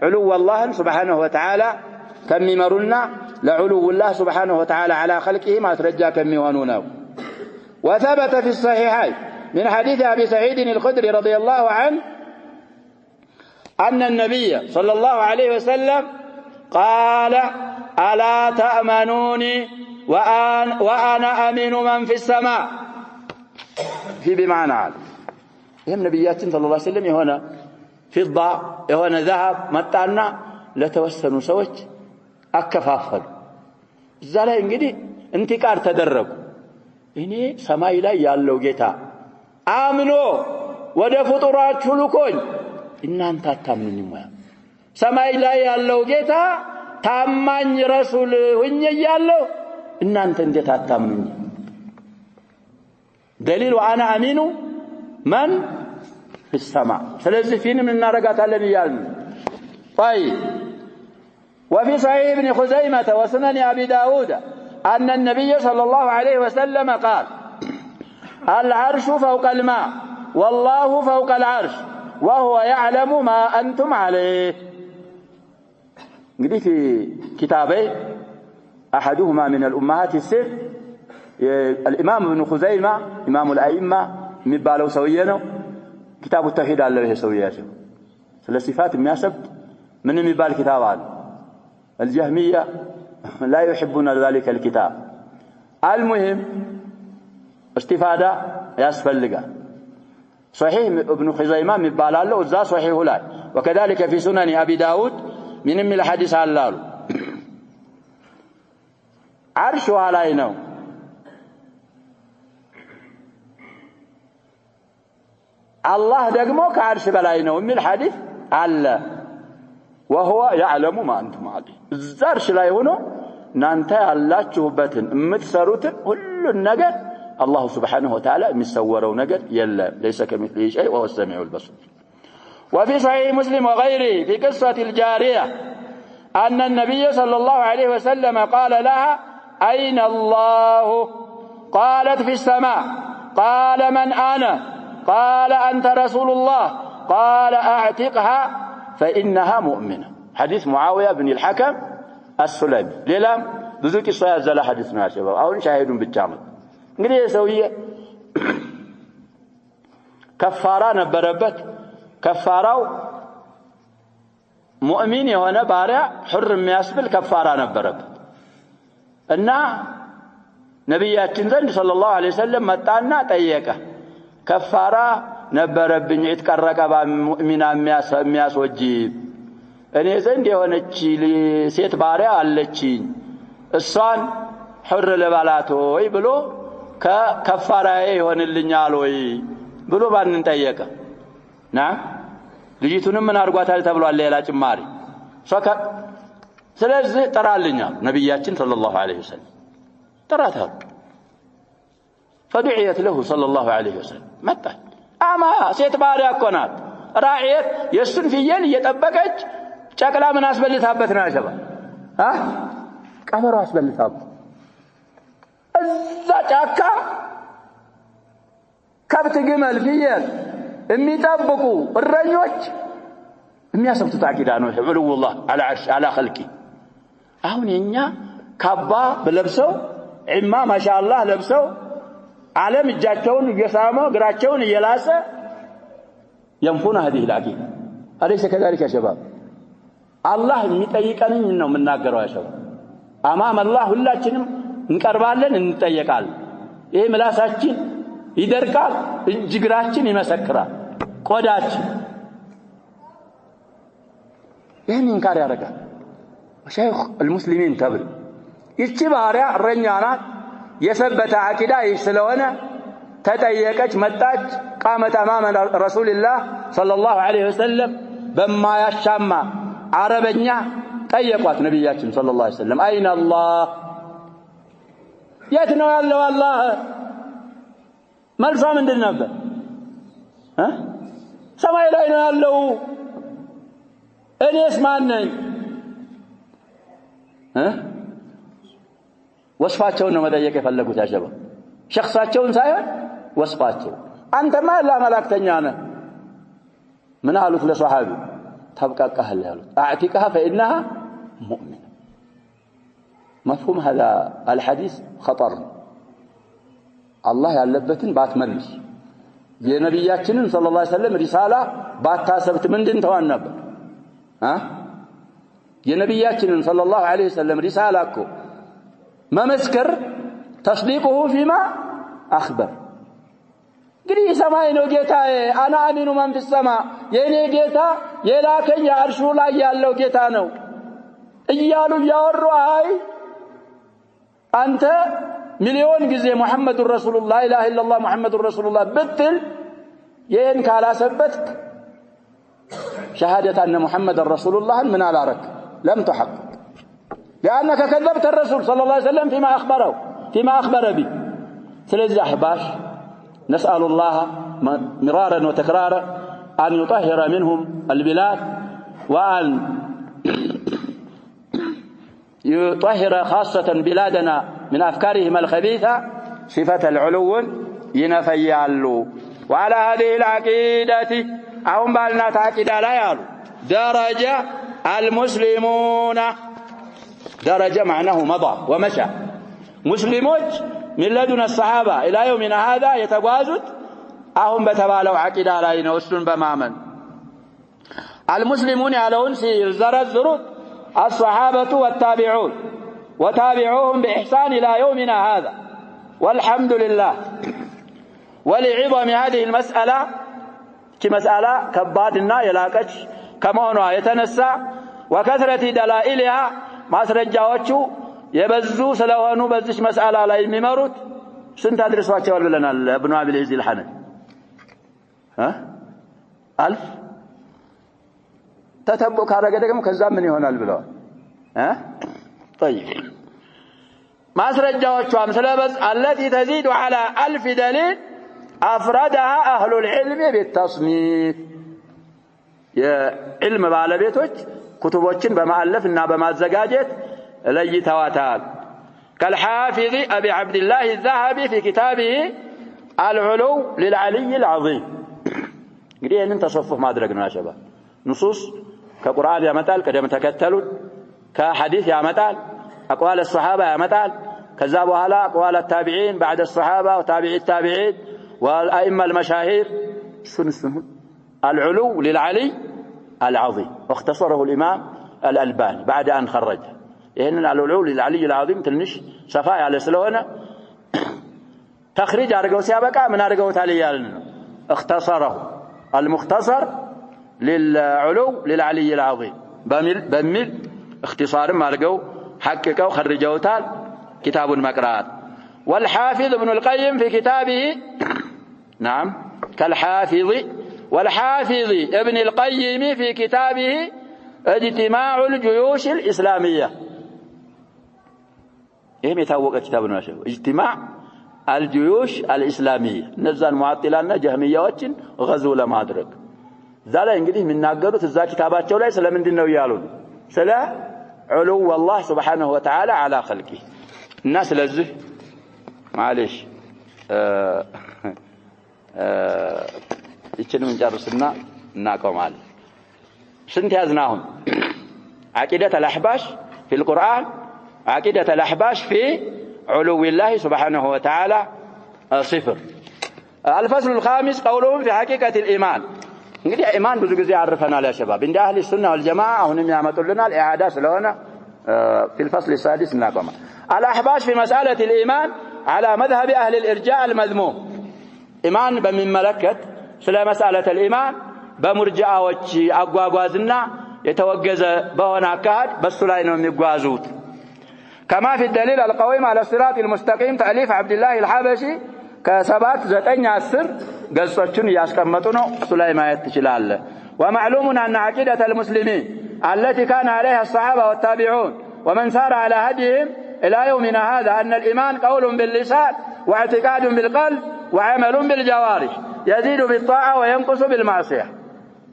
ዑሉ والله Subhanahu Wa Ta'ala ከሚመሩና ለዑሉ الله Subhanahu Wa Ta'ala على خلقه ማስረጃ ከሚሆኑ ነው وثبت في الصحيحين من حديث أبي سعيد الخدري رضي الله عنه أن النبي صلى الله عليه وسلم قال ألا تأمنوني وأنا أمين من في السماء في بمعنى هذا يهم نبياتنا صلى الله عليه وسلم هنا فضة هنا ذهب متعنا لتوسنوا سوج أكفافل الزلاء انجدي انتكار تدرب إني سماء لا يالو جيتا آمنوا ودفطرات شلوكون إن أنت تأمنني ما سماء لا يالو جيتا تأمن رسول وإني يالو إن أنت تأمنني دليل وأنا أمين من في السماء سلزي فين من النارقات الذي يالني طيب وفي صحيح ابن خزيمة وسنن أبي داود أن النبي صلى الله عليه وسلم قال العرش فوق الماء والله فوق العرش وهو يعلم ما أنتم عليه نقول في كتابي أحدهما من الأمهات الست الإمام ابن خزيمة إمام الأئمة مبالو سوينه كتاب التوحيد على له سوياته الصفات المناسب من مبال كتاب هذا الجهمية لا يحبون ذلك الكتاب المهم استفادة يسفل لك صحيح ابن خزيمة مبال له وذا صحيح لا وكذلك في سنن أبي داود من الحديث على الله عرش علينا الله دقمو كعرش بلاينا ومن الحديث على وهو يعلم ما أنتم عليه الزرش لا يهونه نانتا الله تشوبتن متسروتن كل النجر الله سبحانه وتعالى مسوره نجر يلا ليس كمثله شيء وهو السميع البصير. وفي صحيح مسلم وغيره في قصة الجارية أن النبي صلى الله عليه وسلم قال لها أين الله؟ قالت في السماء. قال من أنا؟ قال أنت رسول الله. قال أعتقها فإنها مؤمنة. حديث معاوية بن الحكم السلمي ليلا بذوك الصياد زلا حديثنا يا شباب أو شاهدون بالجامع እንግዲህ ሰውዬ ከፋራ ነበረበት ከፋራው ሙእሚን የሆነ ባሪያ ሁር የሚያስብል ከፋራ ነበረበት እና ነብያችን ዘንድ ሰለላሁ ዐለይሂ ወሰለም መጣና ጠየቀ ከፋራ ነበረብኝ የተቀረቀባ ሙእሚና የሚያስወጂ እኔ ዘንድ የሆነች ሴት ባሪያ አለችኝ እሷን ሁር ለባላቶይ ብሎ ከከፋራዬ ይሆንልኛል ወይ ብሎ ባንን ጠየቀ ና ልጅቱንም ምን አርጓታል ተብሏል ሌላ ጭማሪ ስለዚህ ጠራልኛ ነብያችን ሰለላሁ ዐለይሂ ወሰለም ጠራታው فدعيت له صلى الله عليه وسلم متى اما ሴት ባሪያ እኮ ናት ራዒት የሱን ፍየል እየጠበቀች ጨቅላ ምን አስበልታበት ነው ያሸባ ቀበሮ አስበልታበት እዛ ጫካ ከብት ግመል ፍየል የሚጠብቁ እረኞች የሚያሰብቱት አቂዳ ነው ዑሉላህ على عرش على خلقه አሁን የኛ ካባ በለብሰው ኢማ ማሻአላህ ለብሰው ዓለም እጃቸውን እየሳመ እግራቸውን እየላሰ ينفون هذه العقيدة أليس كذلك يا شباب الله የሚጠይቀንን ነው የምናገረው يا شباب امام الله ሁላችንም እንቀርባለን እንጠየቃለን ይሄ ምላሳችን ይደርቃል እጅግራችን ይመሰክራል ቆዳችን ይሄን እንካር ያደርጋል ሸይኽ المسلمين ተብል ይቺ ባሪያ እረኛናት የሰበተ አቂዳ ስለሆነ ተጠየቀች መጣች قامت امام رسول الله صلى الله عليه وسلم بما ያሻማ አረበኛ ጠየቋት ነብያችን صلى الله عليه وسلم اين الله የት ነው ያለው አላህ መልሷ ምንድን ነበር ሰማይ ላይ ነው ያለው እኔስ ማን ነኝ ወስፋቸውን ነው መጠየቅ የፈለጉት ያሸባ ሸخصাቸውን ሳይሆን ወስፋቸው አንተማ አላህ መላእክተኛ ነህ ምን አሉት ለሷሃቢ ተብቃቃህ ያሉት اعتقها فانها مؤمنه مفهوم هذا الحديث خطر الله ያለበትን ባትመልስ የነብያችንን ሰለላሁ ዐለይሂ ወሰለም ሪሳላ ባታሰብት ምንድን ተዋን ነበር የነብያችንን ሰለላሁ ዐለይሂ ወሰለም ሪሳላ እኮ መመስከር تصديقه فيما اخبر እንግዲህ ሰማይ ነው ጌታዬ አና አሚኑ ማን في السماء የኔ ጌታ የላከኝ አርሹ ላይ ያለው ጌታ ነው እያሉ ያወሩ አይ አንተ ሚሊዮን ጊዜ ሙሐመድ ረሱላህ ኢላሃ ኢላላህ ሙሐመድ ረሱላህ ብትል ይሄን ካላሰበት ሸሃደት አነ ሙሐመድ ረሱላህ ምን አላረክ لم تحقق لانك كذبت الرسول صلى الله عليه وسلم فيما اخبر به ስለዚህ አህባሽ نسأل الله مرارا وتكرارا أن يطهر منهم البلاد وأن يطهر خاصة بلادنا من أفكارهم الخبيثة صفة العلو ينفيالو وعلى هذه العقيدة أهم بالنا تعقيد لا يالو درجة المسلمون درجة معناه مضى ومشى مسلمون من لدن الصحابة إلى يومنا هذا يتجاوزون أهم بتبالوا عقيدة لا ينوسون بمامن المسلمون يعلون الزرد الصحابة والتابعون وتابعوهم بإحسان إلى يومنا هذا والحمد لله ولعظم هذه المسألة كمسألة كبادنا يلاكش كما هو يتنسى وكثرة دلائلها ما سرجاوتشو يبزو ስለሆኑ በዚህ መስአላ ላይ የሚመሩት ስንት አድርሷቸዋል ብለናል ابن ابي العز الحنفي አልፍ ተተቦ ካረገ ደግሞ ከዛ ምን ይሆናል ብለው طيب ማስረጃዎቿም ስለበዝ التي تزيد على 1000 دليل أفردها أهل العلم بالتصنيف የዕልም ባለቤቶች ኩቱቦችን በማአለፍና በማዘጋጀት ለይተዋታል كالحافظ أبي عبد الله الذهبي في كتابه العلو للعلي العظيم እንግዲህ ይህንን ተሰፉህ ማድረግ ነው ያሸባ ንሱስ ከቁርአን ያመጣል ቀደም ተከተሉን ከሐዲስ ያመጣል أقوال الصحابة ያመጣል ከዛ በኋላ أقوال التابعين بعد الصحابة وتابعي التابعين والأئمة المشاهير سنسهم العلو للعلي العظيم واختصره الإمام الألباني بعد أن خرجه إن العلو للعلي العظيم تلنش صفاء على سلونا تخريج أرجو سيابك من أرجو تاليالنا اختصره المختصر للعلو للعلي العظيم بمل اختصار ما أرجو حققوا خرجوا تال كتاب المقرات والحافظ ابن القيم في كتابه نعم كالحافظ والحافظ ابن القيم في كتابه اجتماع الجيوش الإسلامية إيه يتوقع كتابنا شو اجتماع الجيوش الإسلامية نزل معطلان جهمية وجن غزو لما أدرك ذلا إنجليه من ناقروا تزا كتابات شولا سلا من دينه يالون سلا علو الله سبحانه وتعالى على خلقه الناس لزه معلش يتشنو من جارسنا ناقوم على سنت يزناهم عقيدة الأحباش في القرآن عقيدة الأحباش في علو الله سبحانه وتعالى صفر الفصل الخامس قولهم في حقيقة الإيمان نقول إيمان بزوجي عرفنا يا شباب عند أهل السنة والجماعة هنم يعملون لنا الإعادة سلونا في الفصل السادس ناقوم الأحباش في مسألة الإيمان على مذهب أهل الإرجاء المذموم إيمان بمن ملكت سلا مسألة الإيمان بمرجعة وجه أقواقوازنا يتوجز بهنا كاد بس لا ينوم يقوازوت كما في الدليل القويم على الصراط المستقيم تأليف عبد الله الحبشي كسبات زتين السر قصتشن ياسكمتونه سليما يتشلال ومعلوم أن عقيدة المسلمين التي كان عليها الصحابة والتابعون ومن سار على هديهم إلى يومنا هذا أن الإيمان قول باللسان واعتقاد بالقلب وعمل بالجوارح يزيد بالطاعة وينقص بالمعصية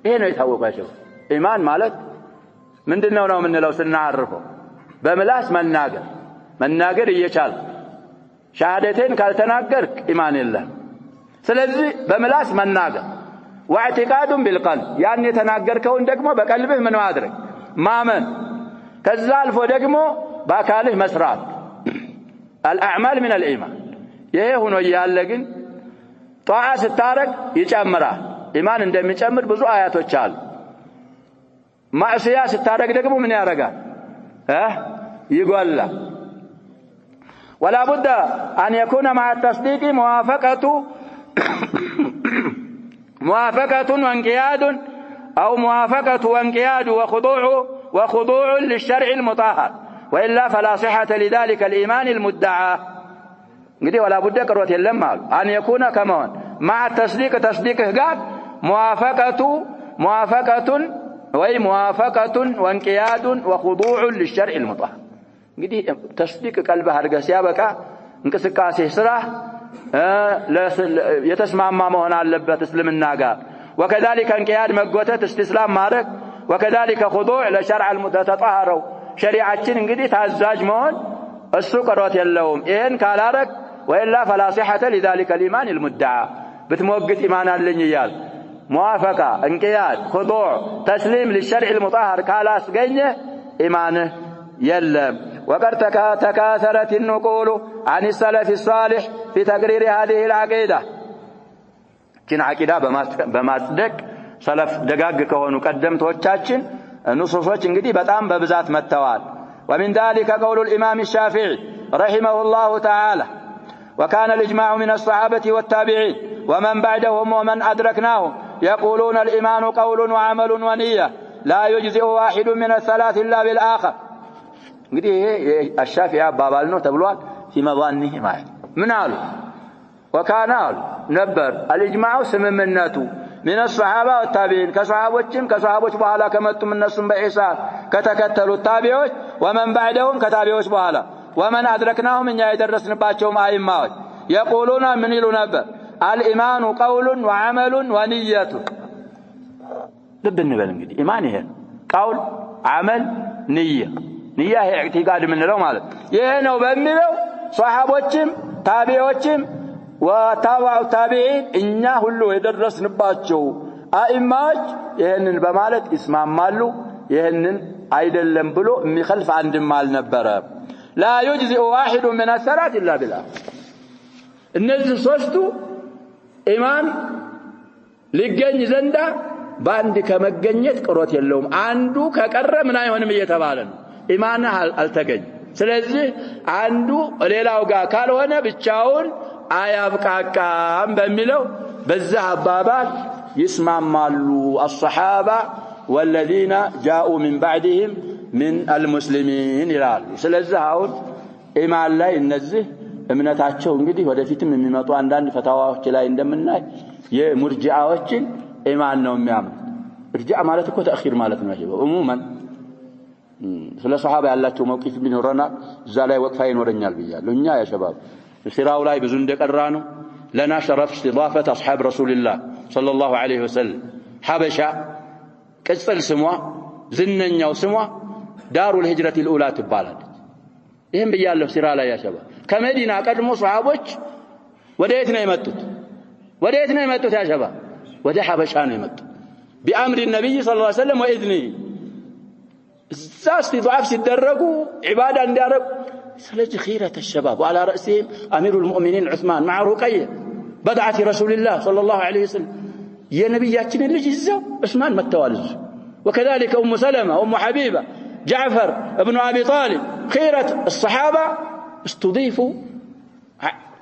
هنا يتحوق شوف إيمان مالك من دنونا ومن لو سنعرفه بملاس من ناقر يشال شهادتين كالتناقرك إيمان الله سلذي بملاس من ناقر واعتقاد بالقلب يعني يتناقر كون دقمه بقلبه من مادرك ما من كذالف ودقمه باكاله مسرات الأعمال من الإيمان يهون ويالقن طاعة ستارك يجمرها إيمان عندما يجمر بزو آيات وشال معصية ستارك دقمه من يارقا يقول له ولا بد أن يكون مع التصديق موافقة وانقياد أو موافقة وانقياد وخضوع للشرع المطهر وإلا فلا صحة لذلك الإيمان المدعى ولا بد قروة اللمة أن يكون كمان مع التصديق تصديقه قال موافقة وانقياد وخضوع للشرع المطهر تصديق قلبه هرقا سيابك انكسكاسه سراه يتسمع ما مهنا اللبة تسلم الناقا وكذلك انقياد مقوتة استسلام مارك وكذلك خضوع لشرع المتطهر شريعتين انقدي تعزاج مهن السكرات يلوم إن كالارك وإلا فلا صحة لذلك الإيمان المدعى بتموقت إيمانا لنيال موافقة انقياد خضوع تسليم للشرع المطهر كالاس قينه إيمانه يلم وقد تكاثرت النقول عن السلف الصالح في تقرير هذه العقيدة كن عقيدة بمصدق سلف دقاق كهونو قدمت وچاچن نصوصوچ انقدي بطام ببزات متوال ومن ذلك قول الإمام الشافعي رحمه الله تعالى وكان الإجماع من الصحابة والتابعين ومن بعدهم ومن أدركناهم يقولون الإيمان قول وعمل ونية لا يجزئ واحد من الثلاث إلا بالآخر እንግዲህ الشافعي አባባል ነው ተብሏል في مظانه ማለት ምን አሉ وكان ነበር الإجماع ስምምነቱ من الصحابة والتابعين ከሷሃቦች በኋላ ከመጡም እነሱም በኢሳን ከተከተሉት ታቢዎች ومن بعدهم ከታቢዎች በኋላ ومن أدركناهم إن يدرسن باتشهم آئمات يقولون من النبى الإيمان قول وعمل ونية لب النبى الانجلي إيمان هي قول عمل نية هي اعتقاد من لو مالك يهنوا بملو صحابوچم تابعوچم وتابع تابعين إننا هلو يدرسن باتشو آئمات يهنن بمالك اسمام مالو يهنن አይደለም ብሎ የሚخልፍ አንድም አልነበረ لا يجزئ واحد من الثلاث الا بالله እነዚህ ሶስቱ ኢማን ሊገኝ ዘንዳ ባንድ ከመገኘት ቅሮት የለውም አንዱ ከቀረ ምን አይሆንም እየተባለ ነው ኢማን አልተገኘ ስለዚህ አንዱ ሌላው ጋር ካልሆነ ብቻውን አያብቃቃም በሚለው በዛ አባባል ይስማማሉ الصحابه والذين جاءوا من بعدهم من المسلمين ይላሉ ስለዚህ አሁን ኢማን ላይ እነዚህ እምነታቸው እንግዲህ ወደፊትም የሚመጡ አንዳንድ ፈታዋዎች ላይ እንደምናይ የሙርጂዓዎችን ኢማን ነው የሚያምኑት እርጂዓ ማለት እኮ ተአኺር ማለት ነው ያለው عموما ስለ ሱሐባ ያላቸው መውቂፍ ቢኖርና እዛ ላይ ወቅፋ ይኖርኛል ብያለሁ እኛ ያ ሸባብ ሲራው ላይ ብዙ እንደቀራ ነው لنا شرف استضافه اصحاب رسول الله صلى الله عليه وسلم حبشه ቅጽል ስሟ ዝነኛው ስሟ ዳሩል ሂጅረት الأولى ትባላለች ይሄን በያለው ሲራ ላይ ያሸባ ከመዲና ቀድሞ ሱሐቦች ወዴት ነው የመጡት ያሸባ ወደ ሐበሻ ነው የመጡት بأمر النبي صلى الله عليه وسلم وإذنه استضعاف ሲደረጉ عباده እንዲያረጉ ስለዚህ خيرة الشباب وعلى رأسهم أمير المؤمنين عثمان مع رقية بدعة رسول الله صلى الله عليه وسلم يا نبياتنا اللي جزاو عثمان متوالز وكذلك أم سلمة أم حبيبة جعفر ابن أبي طالب خيرة الصحابة استضيفوا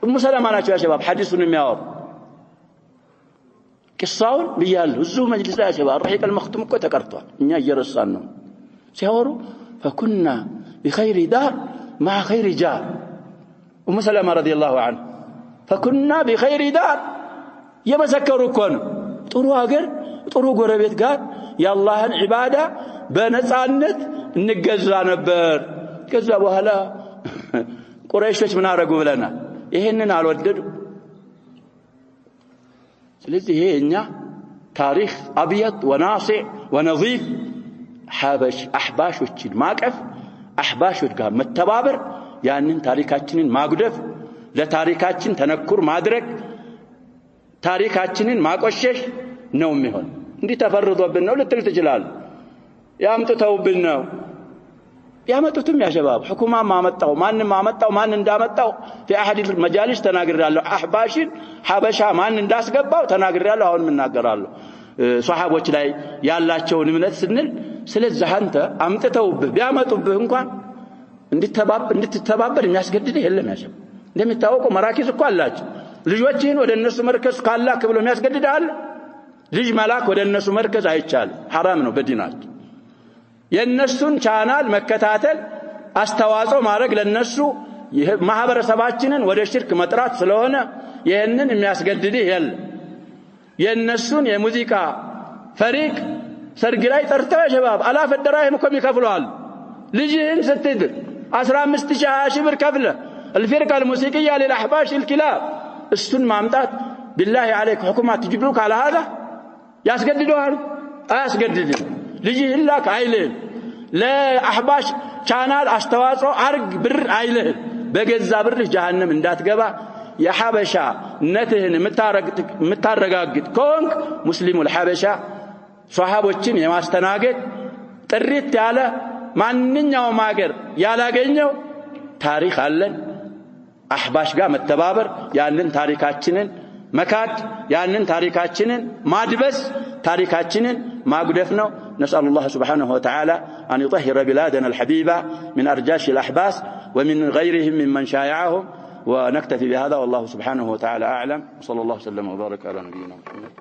أم سلمة أنا يا شباب حديث الميار قصاون بيال الزو مجلس يا شباب الرحيق المختوم كو تكرتوا إني يرسانهم سيوروا فكنا بخير دار مع خير جار أم سلمة رضي الله عنه فكنا بخير دار يمسكروا كونوا ጥሩ ሀገር ጥሩ ጎረቤት ጋር የአላህን ዒባዳ በነጻነት እንገዛ ነበር ከዛ በኋላ ቁረይሾች ምን አረጉ ብለና ይሄንን አልወደዱ ስለዚህ ይሄኛ ታሪክ አብያት ወናሲዕ ወነዚፍ አህባሾችን ማቀፍ አህባሾች ጋር መተባበር ያንን ታሪካችንን ማጉደፍ ለታሪካችን ተነኩር ማድረግ ታሪካችንን ማቆሸሽ ነው የሚሆን እንዴ ተፈርዶብን ነው ልትል ትችላል ያምጡተውብን ነው ያመጡትም ያ ሸባብ ሁኩማ ማመጣው ማን እንዳመጣው في احد المجالس ተናግሬያለሁ አህባሽን ሐበሻ ማን እንዳስገባው ተናግሬያለሁ አሁን ምናገራለሁ ሱሐቦች ላይ ያላቸውን እምነት ስንል ስለዚህ አንተ አምጥተውብህ ቢያመጡብህ እንኳን እንድትተባበር የሚያስገድድህ የለም ያ ሸባብ እንደሚታወቀው መራኪዝ እኮ አላችሁ ልጆችን ወደ እነሱ መርከዝ ካላክ ብሎ የሚያስገድዳል ልጅ መላክ ወደ እነሱ መርከዝ አይቻልም حرام ነው በዲናችን የነሱን ቻናል መከታተል አስተዋጽኦ ማድረግ ለነሱ ማህበረሰባችንን ወደ ሽርክ መጥራት ስለሆነ ይሄንን የሚያስገድድ ይሄል የነሱን የሙዚቃ ፈሪቅ ሰርግ ላይ ጠርተው ሸባብ አላፍ ደራህም እኮ ይከፍሉዋል ልጅህን ስትድር 15000 ብር ከፍለ الفرقه الموسيقيه للاحباش الكلاب السن مامطات بالله عليك حكومه تجبروك على هذا ያስገድደዋል አያስገድድም ልጅህ ላክ አይልም ለአህባሽ ቻናል አስተዋጽኦ አርግ ብር አይልም በገዛ ብር ጀሃነም እንዳትገባ የሐበሻ ነትህን የምታረጋግጥ ከሆንክ ሙስሊሙ الحበሻ ሷሃቦችን የማስተናገድ ጥሪት ያለ ማንኛውም ሀገር ያላገኘው ታሪክ አለን አህባሽ ጋር መተባበር ያንን ታሪካችንን መካድ ያንን ታሪካችንን ማድበስ ታሪካችንን ማጉደፍ ነው نسأل الله سبحانه وتعالى أن يطهر بلادنا الحبيبة من أرجاش الأحباس ومن غيرهم ممن شايعهم ونكتفي بهذا والله سبحانه وتعالى أعلم وصلى الله وسلم وبارك على نبينا محمد